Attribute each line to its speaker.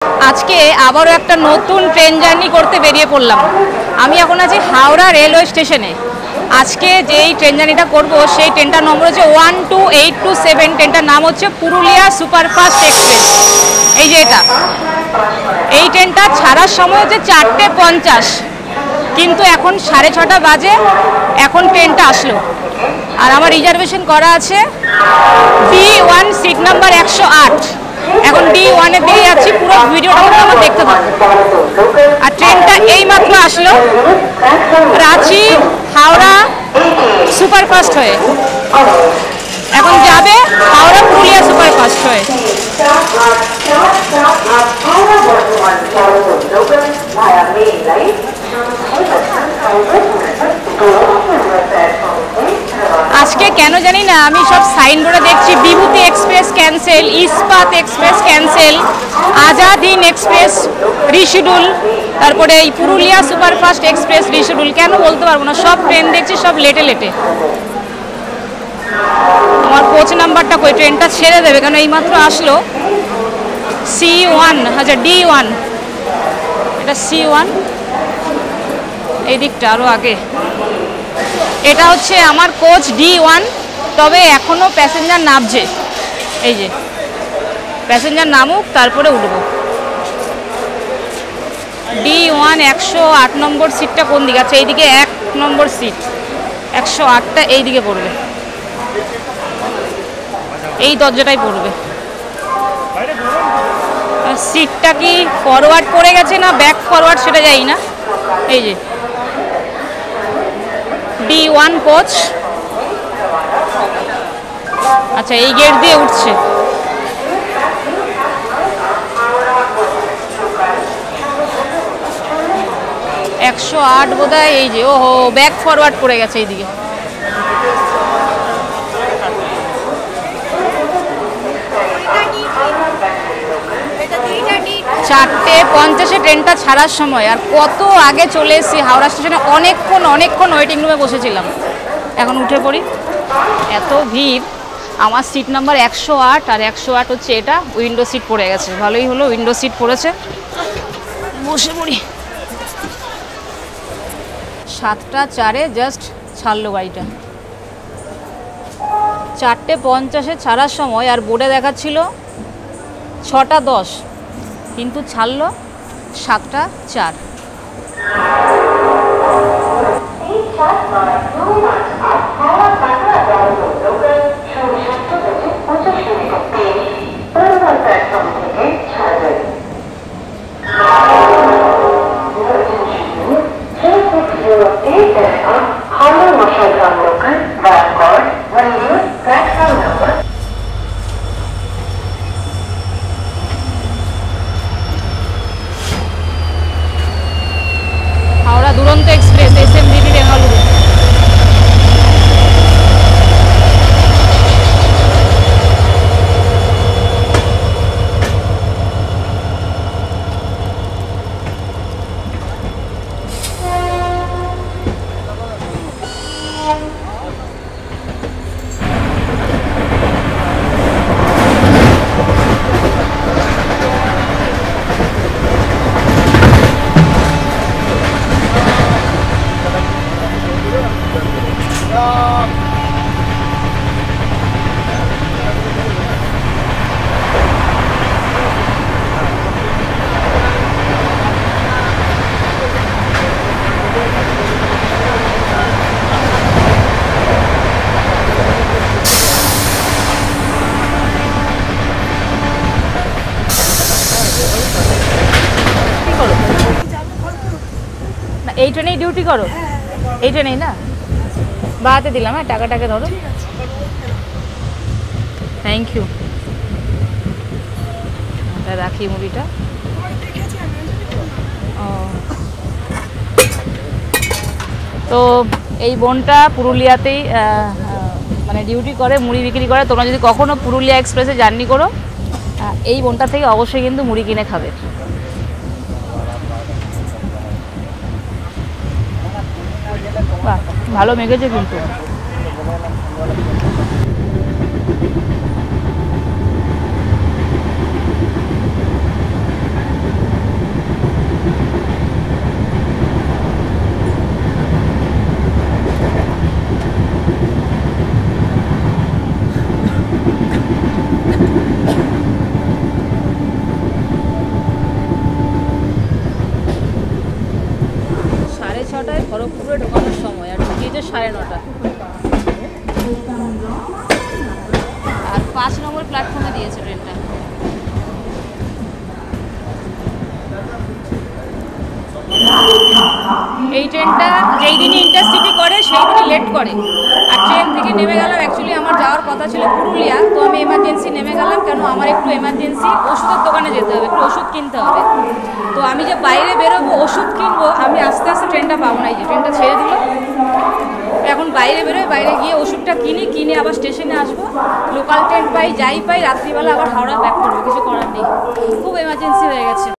Speaker 1: আজকে আবারও একটা নতুন ট্রেন জার্নি করতে বেরিয়ে পড়লাম। আমি এখন আছি হাওড়া রেলওয়ে স্টেশনে। আজকে যেই ট্রেন জার্নিটা করব সেই ট্রেনটার নম্বর হচ্ছে 12827। ট্রেনটার নাম হচ্ছে পুরুলিয়া সুপারফাস্ট এক্সপ্রেস। এই যে এটা, এই ট্রেনটা ছাড়ার সময় হচ্ছে 4:50, কিন্তু এখন 6:30 বাজে, এখন ট্রেনটা আসলো। আর আমার রিজার্ভেশন করা আছে D1 সিট নাম্বার 108। এখন D1-এর দিকে যাচ্ছি, পুরো ভিডিওটা আমার দেখতে থাকবো। আর ট্রেনটা এইমাত্র আসলো রাঁচি হাওড়া সুপারফাস্ট হয়ে, এখন যাবে হাওড়া পুরুলিয়া সুপারফাস্ট হয়ে। আজকে কেন জানি না আমি সব সাইনবোর্ডে দেখছি বিভূতি এক্সপ্রেস ক্যান্সেল, ইস্পাত express cancel, Azad Hind express reschedule, তারপরে এই পুরুলিয়া সুপারফাস্ট এক্সপ্রেস রিশিডিউল। কেন বলতে পারবো না, সব ট্রেন দেখছি সব লেটে লেটে। আমার কোচ নাম্বারটা কই, ট্রেনটা ছেড়ে দেবে কেন এইমাত্র আসলো। C1, আচ্ছা D1, এটা C1, এই দিকটা আরও আগে। এটা হচ্ছে আমার কোচ D1, তবে এখনও প্যাসেঞ্জার নামছে। এই যে প্যাসেঞ্জার নামুক তারপরে উঠব। D1 108 নম্বর সিটটা কোন দিকে? আচ্ছা এইদিকে 1 নম্বর সিট, 108টা এই দিকে পড়বে, এই দরজাটাই পড়বে। সিটটা কি ফরওয়ার্ড পড়ে গেছে না ব্যাক ফরওয়ার্ড সেটা জানি না। এই যে D1 কোচ, আচ্ছা এই গেট দিয়ে উঠছে। '108 বোধহয়। এই যে ওহো, ব্যাক ফরওয়ার্ড পড়ে গেছে এইদিকে। চারটে 50-এ ট্রেনটা ছাড়ার সময়, আর কত আগে চলে এসেছি হাওড়া স্টেশনে। অনেকক্ষণ ওয়েটিং রুমে বসেছিলাম। এখন উঠে পড়ি, এত ভিড়। আমার সিট নাম্বার 108, আর 108 হচ্ছে এটা। উইন্ডো সিট পড়ে গেছে, ভালোই হলো উইন্ডো সিট পড়েছে, বসে পড়ি। 7:04 জাস্ট ছাড়লো গাড়িটা। 4:50-এ ছাড়ার সময়, আর বোর্ডে দেখাচ্ছিল 6:10, কিন্তু ছাড়লো 7:04। হাওড়া দুরন্ত এক্সপ্রেস SMDD বেঙ্গালুরু। এই ট্রেনেই ডিউটি করো? এই ট্রেনেই না, বাড়াতে দিলাম। হ্যাঁ, টাকাটাকে ধরো, থ্যাংক ইউ। রাখি মুড়িটা। ও, তো এই বোনটা পুরুলিয়াতেই মানে ডিউটি করে, মুড়ি বিক্রি করে। তোমরা যদি কখনো পুরুলিয়া এক্সপ্রেসে জার্নি করো, এই বোনটা থেকে অবশ্যই কিন্তু মুড়ি কিনে খাবে। বাহ, ভালো মেঘেছে কিন্তু। এই ট্রেনটা যেই দিনই ইন্টারসিটি করে সেই দিনই লেট করে। আর ট্রেন থেকে নেমে গেলাম, অ্যাকচুয়ালি আমার যাওয়ার কথা ছিল পুরুলিয়া, তো আমি এমার্জেন্সি নেমে গেলাম, কেন আমার একটু এমার্জেন্সি ওষুধের দোকানে যেতে হবে, একটু ওষুধ কিনতে হবে। তো আমি যে বাইরে বেরোবো ওষুধ কিনবো, আমি আস্তে আস্তে ট্রেনটা পাবো না, এই যে ট্রেনটা ছেড়ে দিল। এখন বাইরে বেরোয়, বাইরে গিয়ে ওষুধটা কিনে আবার স্টেশনে আসবো, লোকাল ট্রেন পাই যাই পাই, রাত্রিবেলা আবার হাওড়া ব্যাক করবো, কিছু করার নেই, খুব এমার্জেন্সি হয়ে গেছে।